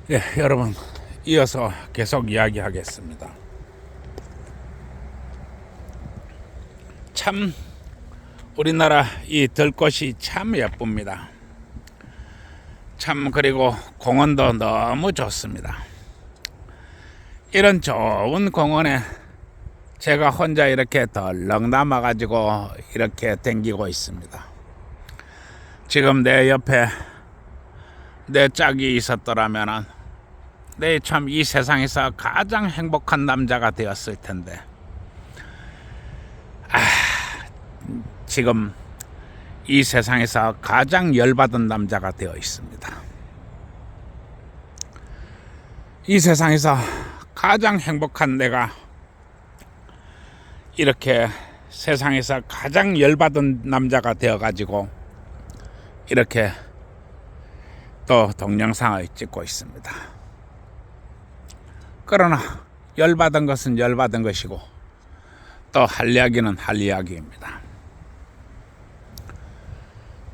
예, 여러분, 이어서 계속 이야기하겠습니다. 참 우리나라 이 들꽃이 참 예쁩니다. 참 그리고 공원도 너무 좋습니다. 이런 좋은 공원에 제가 혼자 이렇게 덜렁 남아가지고 이렇게 댕기고 있습니다. 지금 내 옆에 내 짝이 있었더라면은 내 참 이 세상에서 가장 행복한 남자가 되었을 텐데, 지금 이 세상에서 가장 열받은 남자가 되어 있습니다. 이 세상에서 가장 행복한 내가 이렇게 세상에서 가장 열받은 남자가 되어가지고 이렇게 또 동영상을 찍고 있습니다. 그러나 열받은 것은 열받은 것이고 또 할 이야기는 할 이야기입니다.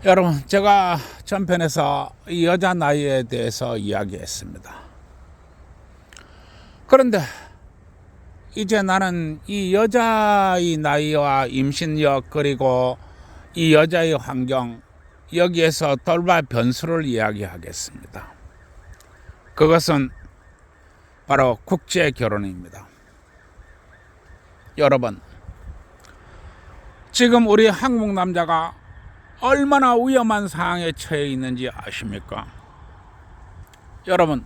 여러분, 제가 전편에서 이 여자 나이에 대해서 이야기했습니다. 그런데 이제 나는 이 여자의 나이와 임신력 그리고 이 여자의 환경, 여기에서 돌발 변수를 이야기하겠습니다. 그것은 바로 국제 결혼입니다. 여러분, 지금 우리 한국 남자가 얼마나 위험한 상황에 처해 있는지 아십니까? 여러분,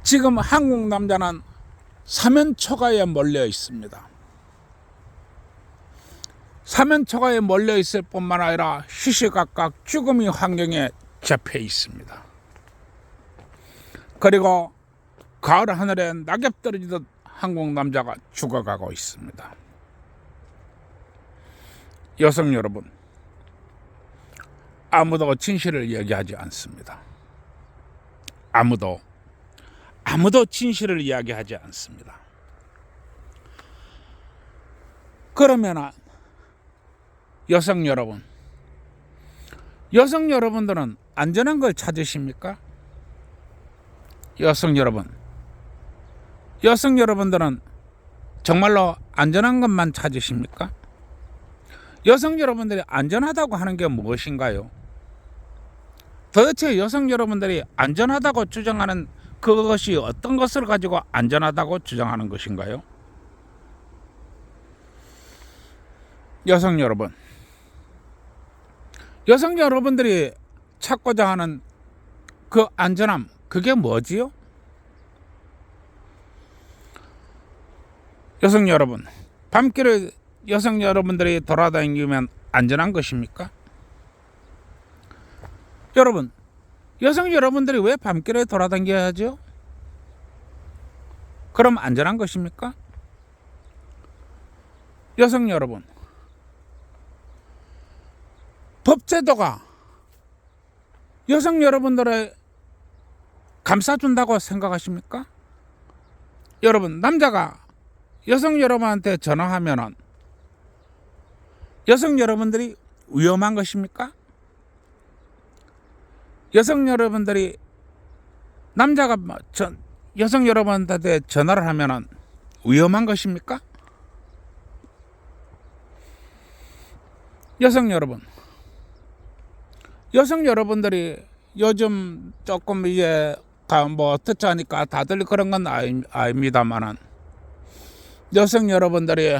지금 한국 남자는 사면초가에 몰려 있습니다. 사면초가에 몰려 있을 뿐만 아니라 시시각각 죽음의 환경에 잡혀 있습니다. 그리고 가을 하늘에 낙엽 떨어지듯 한국 남자가 죽어가고 있습니다. 여성 여러분, 아무도 진실을 얘기하지 않습니다. 아무도 진실을 이야기하지 않습니다. 그러면 여성 여러분들은 안전한 걸 찾으십니까? 여성 여러분들은 정말로 안전한 것만 찾으십니까? 여성 여러분들이 안전하다고 하는 게 무엇인가요? 도대체 여성 여러분들이 안전하다고 주장하는 그것이 어떤 것을 가지고 안전하다고 주장하는 것인가요? 여성 여러분들이 찾고자 하는 그 안전함, 그게 뭐지요? 여성 여러분, 밤길에 여성 여러분들이 돌아다니면 안전한 것입니까? 여러분, 여성 여러분들이 왜 밤길에 돌아다녀야 하죠? 그럼 안전한 것입니까? 여성 여러분, 법제도가 여성 여러분들을 감싸준다고 생각하십니까? 여러분, 남자가 여성 여러분한테 전화하면은 여성 여러분들이 위험한 것입니까? 여성 여러분들이 남자가 여성 여러분한테 전화를 하면은 위험한 것입니까? 여성 여러분들이 요즘 조금 이제 뭐 듣자니까 다들 그런 건 아닙니다만은, 여성 여러분들이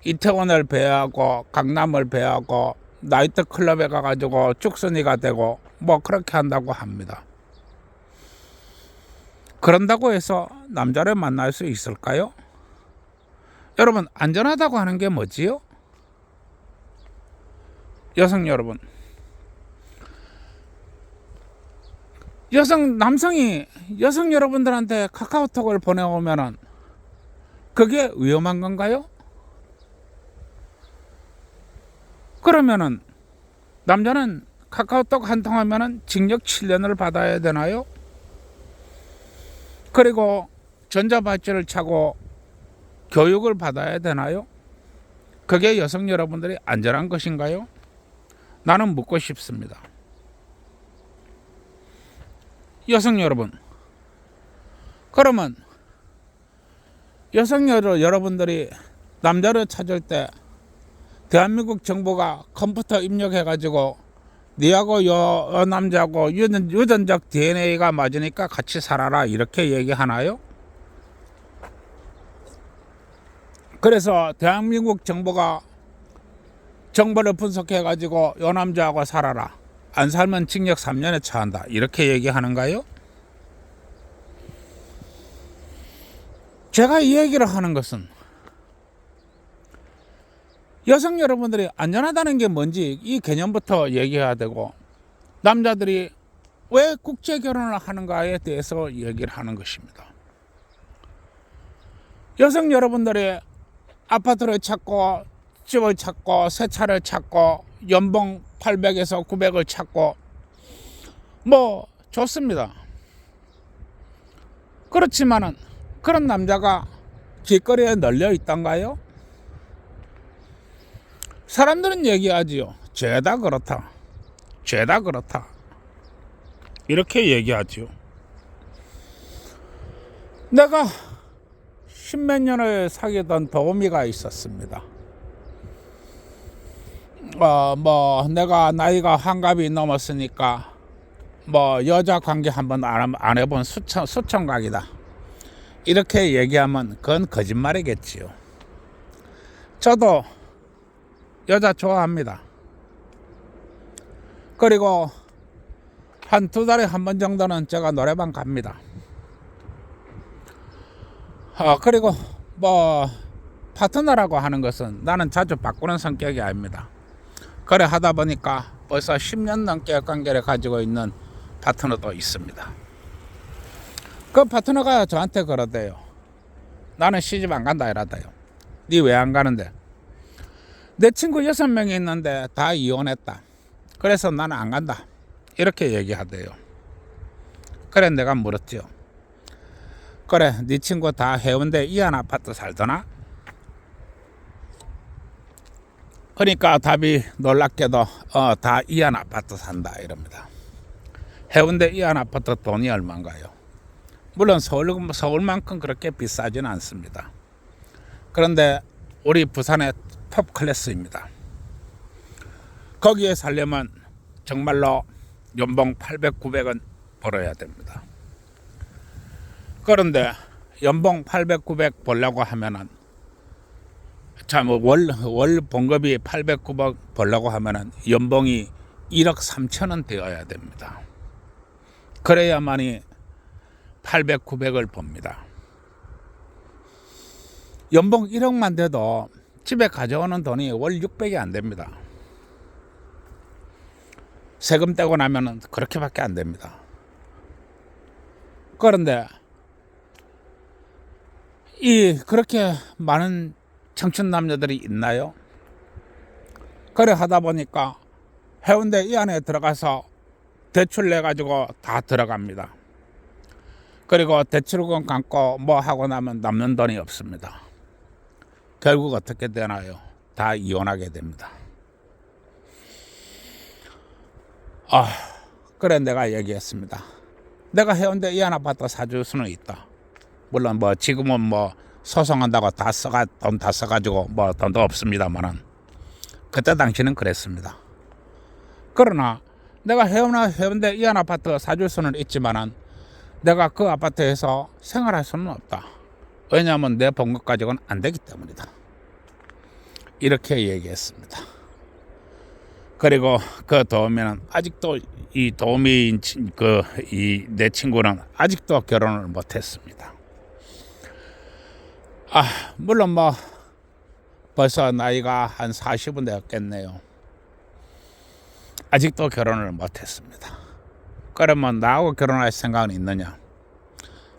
이태원을 배회하고 강남을 배회하고 나이트 클럽에 가가지고 죽순이가 되고 뭐 그렇게 한다고 합니다. 그런다고 해서 남자를 만날 수 있을까요? 여러분, 안전하다고 하는 게 뭐지요? 여성 여러분, 남성이 여성 여러분들한테 카카오톡을 보내오면은 그게 위험한 건가요? 그러면은 남자는 카카오톡 한 통 하면은 징역 7년을 받아야 되나요? 그리고 전자발찌를 차고 교육을 받아야 되나요? 그게 여성 여러분들이 안전한 것인가요? 나는 묻고 싶습니다. 여성 여러분, 그러면 여러분들이 남자를 찾을 때 대한민국 정부가 컴퓨터 입력해가지고 니하고 여 남자하고 유전적 DNA가 맞으니까 같이 살아라 이렇게 얘기하나요? 그래서 대한민국 정부가 정보를 분석해가지고 요 남자하고 살아라, 안 살면 징역 3년에 처한다 이렇게 얘기하는가요? 제가 이 얘기를 하는 것은 여성 여러분들이 안전하다는 게 뭔지 이 개념부터 얘기해야 되고, 남자들이 왜 국제 결혼을 하는가에 대해서 얘기를 하는 것입니다. 여성 여러분들이 아파트를 찾고 집을 찾고 새 차를 찾고 연봉 800에서 900을 찾고 뭐 좋습니다. 그렇지만은 그런 남자가 길거리에 널려 있던가요? 사람들은 얘기하지요. 죄다 그렇다. 죄다 그렇다. 이렇게 얘기하지요. 내가 십몇 년을 사귀던 도우미가 있었습니다. 내가 나이가 한갑이 넘었으니까 여자 관계 한번 안 해본 수청각이다 이렇게 얘기하면 그건 거짓말이겠지요. 저도 여자 좋아합니다. 그리고 한 2달에 한 번 정도는 제가 노래방 갑니다. 그리고 파트너라고 하는 것은 나는 자주 바꾸는 성격이 아닙니다. 그래 하다 보니까 벌써 10년 넘게 관계를 가지고 있는 파트너도 있습니다. 그 파트너가 저한테 그러대요. 나는 시집 안 간다 이러대요. 니 왜 안 가는데? 내 친구 6명이 있는데 다 이혼했다. 그래서 나는 안 간다. 이렇게 얘기하대요. 그래 내가 물었죠. 그래 네 친구 다 해운대 이안 아파트 살더나? 그러니까 답이 놀랍게도 다 이안 아파트 산다 이럽니다. 해운대 이안 아파트 돈이 얼마인가요? 물론 서울만큼 그렇게 비싸지는 않습니다. 그런데 우리 부산의 톱 클래스입니다. 거기에 살려면 정말로 연봉 800, 900은 벌어야 됩니다. 그런데 연봉 800, 900 벌려고 하면은 월 봉급이 800, 900 벌려고 하면은 연봉이 1억 3천은 되어야 됩니다. 그래야만이 800, 900을 법니다. 연봉 1억만 돼도 집에 가져오는 돈이 월 600이 안 됩니다. 세금 떼고 나면은 그렇게밖에 안 됩니다. 그런데 그렇게 많은 청춘 남자들이 있나요? 그래 하다 보니까 해운대 이 안에 들어가서 대출 내 가지고 다 들어갑니다. 그리고 대출금 감고 하고 나면 남는 돈이 없습니다. 결국 어떻게 되나요? 다 이혼하게 됩니다. 그래 내가 얘기했습니다. 내가 해운대 이안 아파트 사줄 수는 있다. 물론 지금은 소송한다고 돈 다 써가지고 돈도 없습니다만은 그때 당시는 그랬습니다. 그러나 내가 해운대 이안 아파트 사줄 수는 있지만은 내가 그 아파트에서 생활할 수는 없다. 왜냐하면 내 봉급 가지고는 안 되기 때문이다. 이렇게 얘기했습니다. 그리고 그 도우미는 아직도 이 도우미인 내 친구는 아직도 결혼을 못했습니다. 물론 벌써 나이가 한 40은 되었겠네요. 아직도 결혼을 못했습니다. 그러면 나하고 결혼할 생각은 있느냐?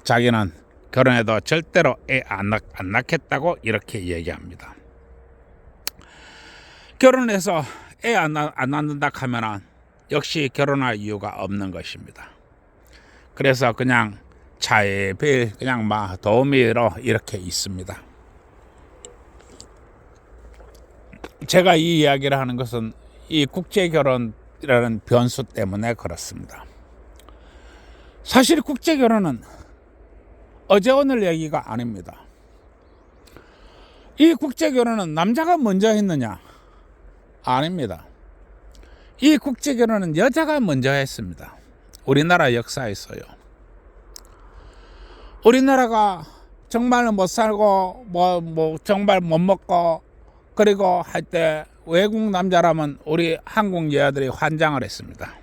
자기는 결혼해도 절대로 애 안 낳겠다고 이렇게 얘기합니다. 결혼해서 애 안 낳는다 하면은 역시 결혼할 이유가 없는 것입니다. 그래서 그냥 차일피일 그냥 도우미로 이렇게 있습니다. 제가 이 이야기를 하는 것은 이 국제 결혼이라는 변수 때문에 그렇습니다. 사실 국제 결혼은 어제 오늘 얘기가 아닙니다. 이 국제결혼은 남자가 먼저 했느냐? 아닙니다. 이 국제결혼은 여자가 먼저 했습니다. 우리나라 역사에서요. 우리나라가 정말 못 살고 정말 못 먹고 그리고 할 때 외국 남자라면 우리 한국 여자들이 환장을 했습니다.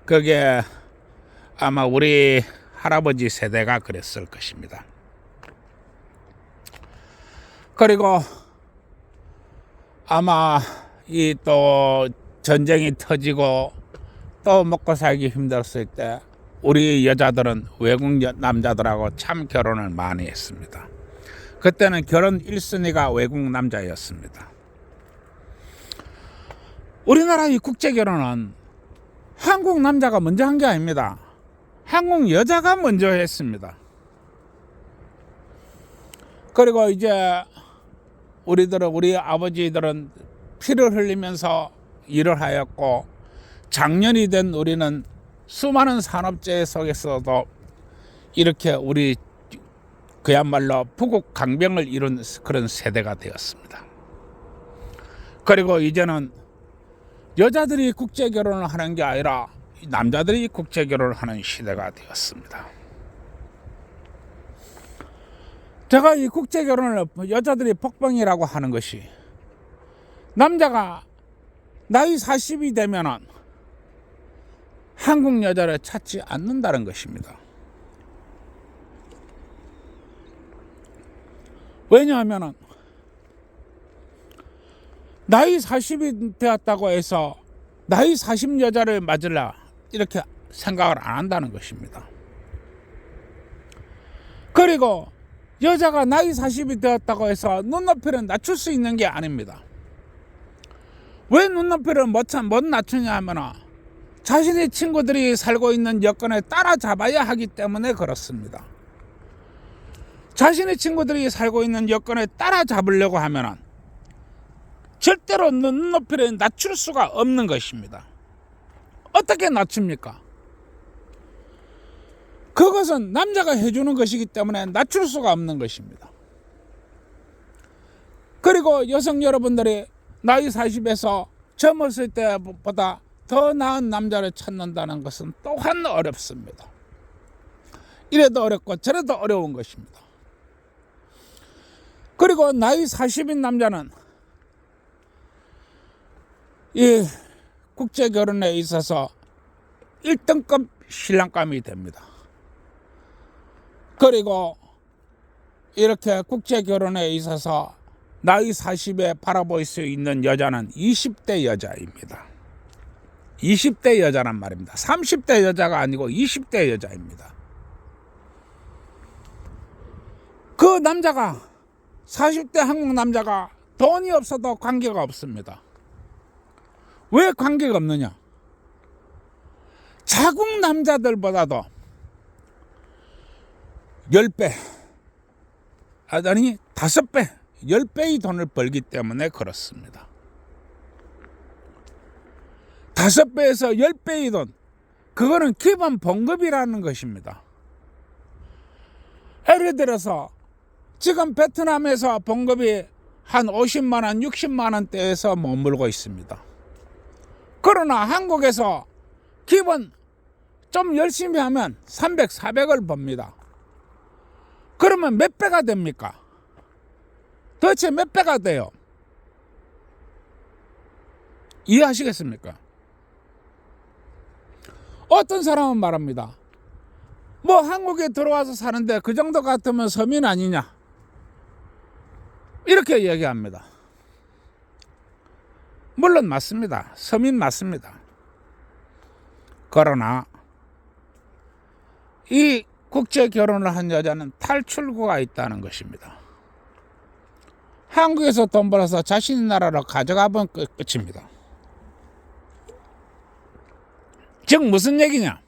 그게 아마 우리 할아버지 세대가 그랬을 것입니다. 그리고 아마 이 또 전쟁이 터지고 또 먹고 살기 힘들었을 때 우리 여자들은 외국 남자들하고 참 결혼을 많이 했습니다. 그때는 결혼 1순위가 외국 남자였습니다. 우리나라 이 국제결혼은 한국 남자가 먼저 한 게 아닙니다. 한국 여자가 먼저 했습니다. 그리고 이제 우리 아버지들은 피를 흘리면서 일을 하였고 장년이 된 우리는 수많은 산업재 속에서도 이렇게 우리 그야말로 부국 강병을 이룬 그런 세대가 되었습니다. 그리고 이제는 여자들이 국제결혼을 하는 게 아니라 남자들이 국제결혼을 하는 시대가 되었습니다. 제가 이 국제결혼을 여자들이 복병이라고 하는 것이 남자가 나이 40이 되면은 한국 여자를 찾지 않는다는 것입니다. 왜냐하면 나이 40이 되었다고 해서 나이 40 여자를 맞으려 이렇게 생각을 안 한다는 것입니다. 그리고 여자가 나이 40이 되었다고 해서 눈높이를 낮출 수 있는 게 아닙니다. 왜 눈높이를 못 낮추냐 하면 자신의 친구들이 살고 있는 여건에 따라잡아야 하기 때문에 그렇습니다. 자신의 친구들이 살고 있는 여건에 따라잡으려고 하면 절대로 눈높이를 낮출 수가 없는 것입니다. 어떻게 낮춥니까? 그것은 남자가 해주는 것이기 때문에 낮출 수가 없는 것입니다. 그리고 여성 여러분들이 나이 40에서 젊었을 때보다 더 나은 남자를 찾는다는 것은 또한 어렵습니다. 이래도 어렵고 저래도 어려운 것입니다. 그리고 나이 40인 남자는 이 국제결혼에 있어서 1등급 신랑감이 됩니다. 그리고 이렇게 국제결혼에 있어서 나이 40에 바라볼 수 있는 여자는 20대 여자입니다. 20대 여자란 말입니다. 30대 여자가 아니고 20대 여자입니다. 그 남자가 40대 한국 남자가 돈이 없어도 관계가 없습니다. 왜 관계가 없느냐? 자국 남자들보다도 10배, 아니 5배, 10배의 돈을 벌기 때문에 그렇습니다. 5배에서 10배의 돈, 그거는 기본 봉급이라는 것입니다. 예를 들어서 지금 베트남에서 봉급이 한 50만 원, 60만 원대에서 머물고 있습니다. 그러나 한국에서 기본 좀 열심히 하면 300, 400을 법니다. 그러면 몇 배가 됩니까? 도대체 몇 배가 돼요? 이해하시겠습니까? 어떤 사람은 말합니다. 뭐 한국에 들어와서 사는데 그 정도 같으면 서민 아니냐? 이렇게 얘기합니다. 물론 맞습니다. 서민 맞습니다. 그러나 이 국제 결혼을 한 여자는 탈출구가 있다는 것입니다. 한국에서 돈 벌어서 자신의 나라로 가져가 보면 끝입니다. 즉 무슨 얘기냐?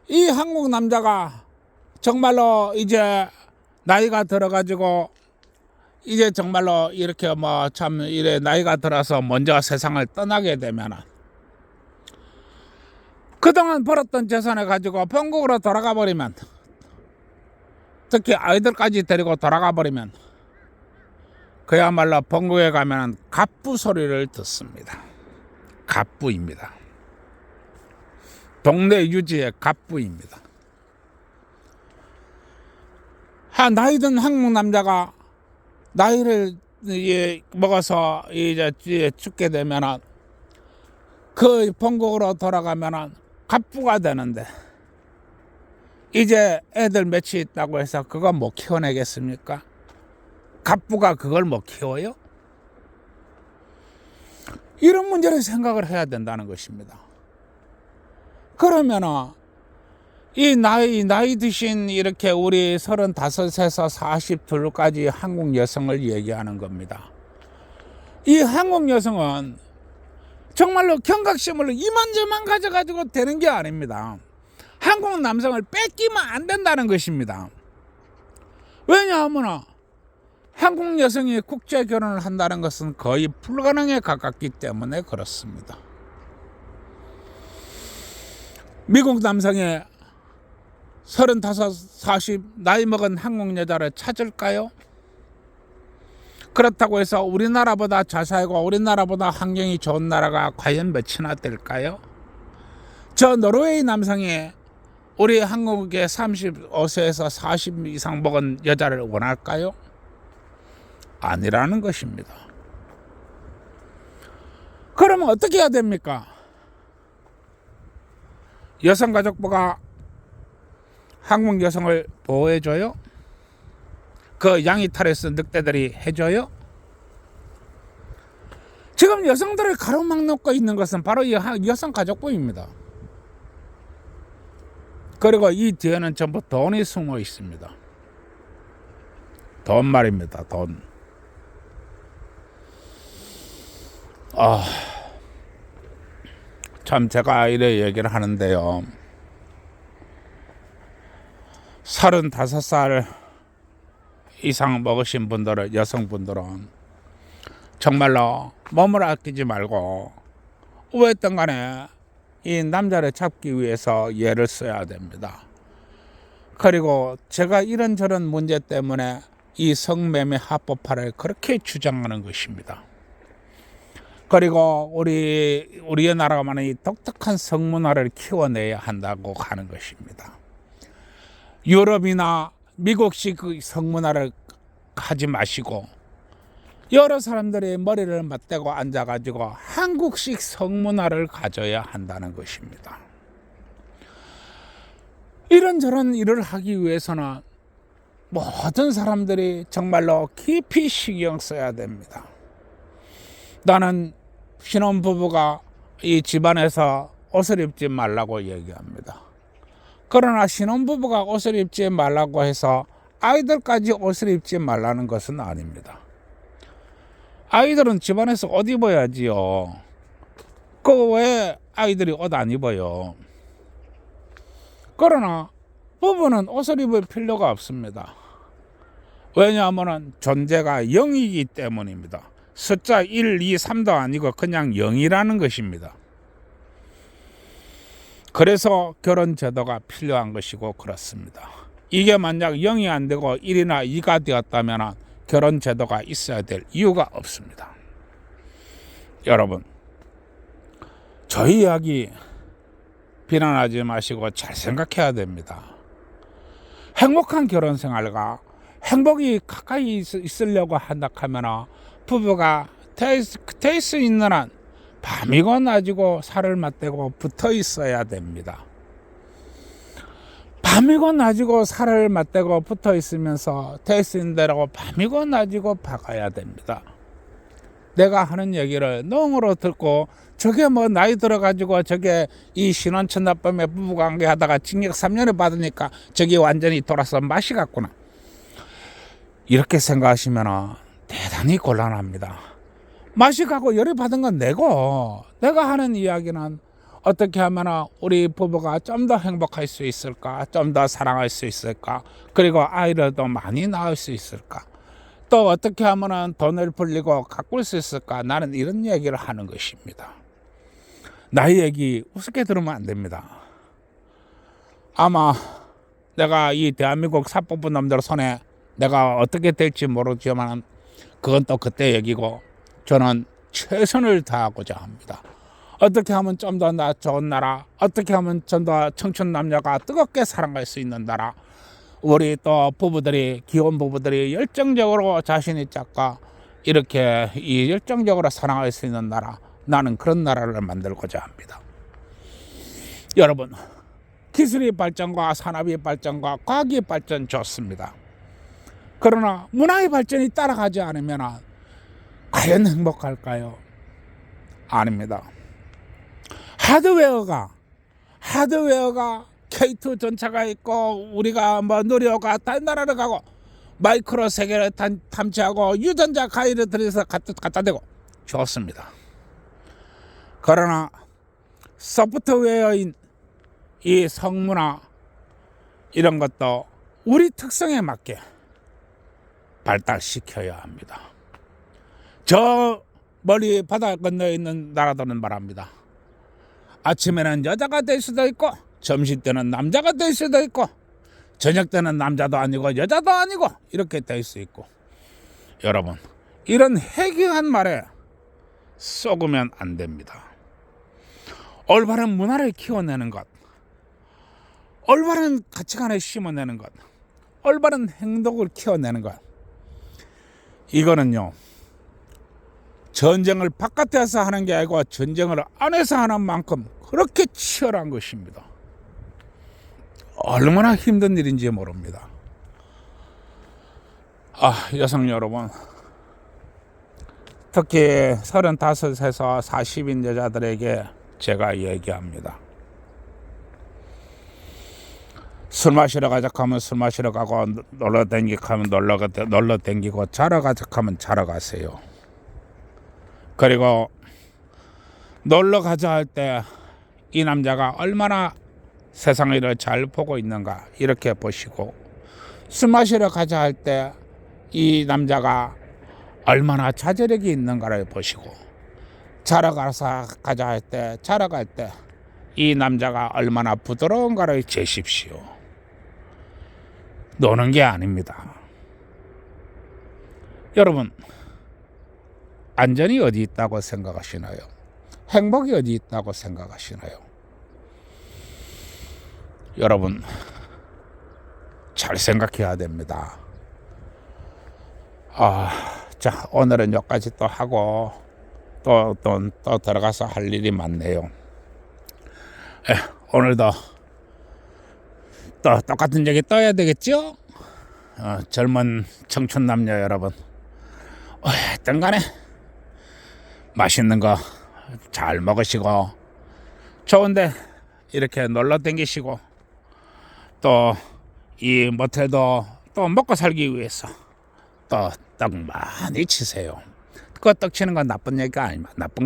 이 한국 남자가 정말로 이제 나이가 들어가지고 이제 정말로 이렇게 뭐 참 이래 나이가 들어서 먼저 세상을 떠나게 되면은 그동안 벌었던 재산을 가지고 본국으로 돌아가 버리면, 특히 아이들까지 데리고 돌아가 버리면 그야말로 본국에 가면 갑부 소리를 듣습니다. 갑부입니다. 동네 유지의 갑부입니다. 나이든 한국 남자가 나이를 먹어서 이제 죽게 되면은 그 본국으로 돌아가면은 갑부가 되는데, 이제 애들 몇이 있다고 해서 그거 못 키워내겠습니까? 갑부가 그걸 못 키워요? 이런 문제를 생각을 해야 된다는 것입니다. 그러면은 이 나이 드신 이렇게 우리 35에서 42까지 한국 여성을 얘기하는 겁니다. 이 한국 여성은 정말로 경각심을 이만저만 가져가지고 되는 게 아닙니다. 한국 남성을 뺏기면 안 된다는 것입니다. 왜냐하면 한국 여성이 국제 결혼을 한다는 것은 거의 불가능에 가깝기 때문에 그렇습니다. 미국 남성의 35, 40 나이 먹은 한국 여자를 찾을까요? 그렇다고 해서 우리나라보다 잘 살고 우리나라보다 환경이 좋은 나라가 과연 몇이나 될까요? 저 노르웨이 남성이 우리 한국의 35세에서 40 이상 먹은 여자를 원할까요? 아니라는 것입니다. 그러면 어떻게 해야 됩니까? 여성가족부가 한국 여성을 보호해줘요? 그 양이탈해서 늑대들이 해줘요? 지금 여성들을 가로막고 있는 것은 바로 이 여성가족부입니다. 그리고 이 뒤에는 전부 돈이 숨어 있습니다. 돈 말입니다. 돈. 참 제가 이래 얘기를 하는데요, 35살 이상 먹으신 분들은, 여성분들은 정말로 몸을 아끼지 말고 어쨌든 간에 이 남자를 잡기 위해서 애를 써야 됩니다. 그리고 제가 이런저런 문제 때문에 이 성매매 합법화를 그렇게 주장하는 것입니다. 그리고 우리의 나라만의 이 독특한 성문화를 키워내야 한다고 하는 것입니다. 유럽이나 미국식 그 성문화를 하지 마시고 여러 사람들이 머리를 맞대고 앉아가지고 한국식 성문화를 가져야 한다는 것입니다. 이런저런 일을 하기 위해서는 모든 사람들이 정말로 깊이 신경 써야 됩니다. 나는 신혼부부가 이 집안에서 옷을 입지 말라고 얘기합니다. 그러나 신혼부부가 옷을 입지 말라고 해서 아이들까지 옷을 입지 말라는 것은 아닙니다. 아이들은 집안에서 옷 입어야지요. 그 왜 아이들이 옷 안 입어요? 그러나 부부는 옷을 입을 필요가 없습니다. 왜냐하면 존재가 0이기 때문입니다. 숫자 1, 2, 3도 아니고 그냥 0이라는 것입니다. 그래서 결혼 제도가 필요한 것이고 그렇습니다. 이게 만약 0이 안 되고 1이나 2가 되었다면 결혼 제도가 있어야 될 이유가 없습니다. 여러분, 저희 이야기 비난하지 마시고 잘 생각해야 됩니다. 행복한 결혼 생활과 행복이 가까이 있으려고 한다 하면 부부가 될 수 있는 한 밤이고 낮이고 살을 맞대고 붙어 있어야 됩니다. 밤이고 낮이고 살을 맞대고 붙어 있으면서 될 수 있는 대로 밤이고 낮이고 박아야 됩니다. 내가 하는 얘기를 농으로 듣고 저게 뭐 나이 들어가지고 저게 이 신혼천나밤에 부부관계 하다가 징역 3년을 받으니까 저게 완전히 돌아서 맛이 갔구나, 이렇게 생각하시면 대단히 곤란합니다. 맛이 가고 열이 받은 건 내고, 내가 하는 이야기는 어떻게 하면 우리 부부가 좀 더 행복할 수 있을까, 좀 더 사랑할 수 있을까, 그리고 아이들도 많이 낳을 수 있을까, 또 어떻게 하면 돈을 불리고 가꿀 수 있을까, 나는 이런 얘기를 하는 것입니다. 나의 얘기 우습게 들으면 안 됩니다. 아마 내가 이 대한민국 사법부 놈들 손에 내가 어떻게 될지 모르지만 그건 또 그때 얘기고 저는 최선을 다하고자 합니다. 어떻게 하면 좀 더 좋은 나라, 어떻게 하면 좀 더 청춘 남녀가 뜨겁게 사랑할 수 있는 나라, 우리 또 부부들이, 기혼 부부들이 열정적으로 자신이 짝과 이렇게 이 열정적으로 사랑할 수 있는 나라, 나는 그런 나라를 만들고자 합니다. 여러분, 기술의 발전과 산업의 발전과 과학의 발전 좋습니다. 그러나 문화의 발전이 따라가지 않으면 과연 행복할까요? 아닙니다. 하드웨어가 K2 전차가 있고 우리가 뭐 누리호가 다른 나라를 가고 마이크로 세계를 탐지하고 유전자 가위를 들여서 갖다 대고 좋습니다. 그러나 소프트웨어인 이 성문화 이런 것도 우리 특성에 맞게 발달시켜야 합니다. 저 멀리 바다 건너에 있는 나라들은 말합니다. 아침에는 여자가 될 수도 있고 점심 때는 남자가 될 수도 있고 저녁 때는 남자도 아니고 여자도 아니고 이렇게 될 수 있고, 여러분 이런 해괴한 말에 속으면 안 됩니다. 올바른 문화를 키워내는 것, 올바른 가치관을 심어내는 것, 올바른 행동을 키워내는 것, 이거는요 전쟁을 바깥에서 하는 게 아니고 전쟁을 안에서 하는 만큼 그렇게 치열한 것입니다. 얼마나 힘든 일인지 모릅니다. 여성 여러분, 특히 35에서 40인 여자들에게 제가 얘기합니다. 술 마시러 가자 하면 술 마시러 가고, 놀러 댕기고 하면 놀러 댕기고, 자러 가자 하면 자러 가세요. 그리고 놀러 가자 할 때 이 남자가 얼마나 세상을 잘 보고 있는가 이렇게 보시고, 술 마시러 가자 할 때 이 남자가 얼마나 자제력이 있는가를 보시고, 자러 가자 할 때, 자러 갈 때 이 남자가 얼마나 부드러운가를 재십시오. 노는 게 아닙니다. 여러분, 안전이 어디 있다고 생각하시나요? 행복이 어디 있다고 생각하시나요? 여러분, 잘 생각해야 됩니다. 자, 오늘은 여기까지 또 하고 또 들어가서 할 일이 많네요. 오늘도 또 똑같은 얘기 떠야 되겠죠? 젊은 청춘 남녀 여러분, 어쨌든 간에 맛있는 거 잘 먹으시고 좋은데 이렇게 놀러 댕기시고, 또 이 모텔도 또 먹고 살기 위해서 또 떡 많이 치세요. 그 떡 치는 건 나쁜 거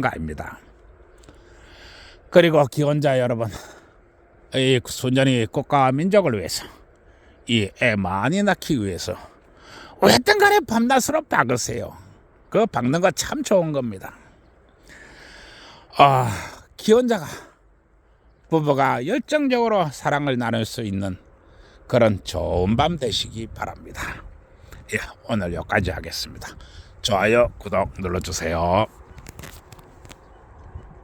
아닙니다. 그리고 기혼자 여러분, 이 순전히 국가 민족을 위해서, 이 애 많이 낳기 위해서 어쨌든 간에 밤낮으로 박으세요. 그 박는 거 참 좋은 겁니다. 기혼자가, 부부가 열정적으로 사랑을 나눌 수 있는 그런 좋은 밤 되시기 바랍니다. 오늘 여기까지 하겠습니다. 좋아요, 구독 눌러주세요.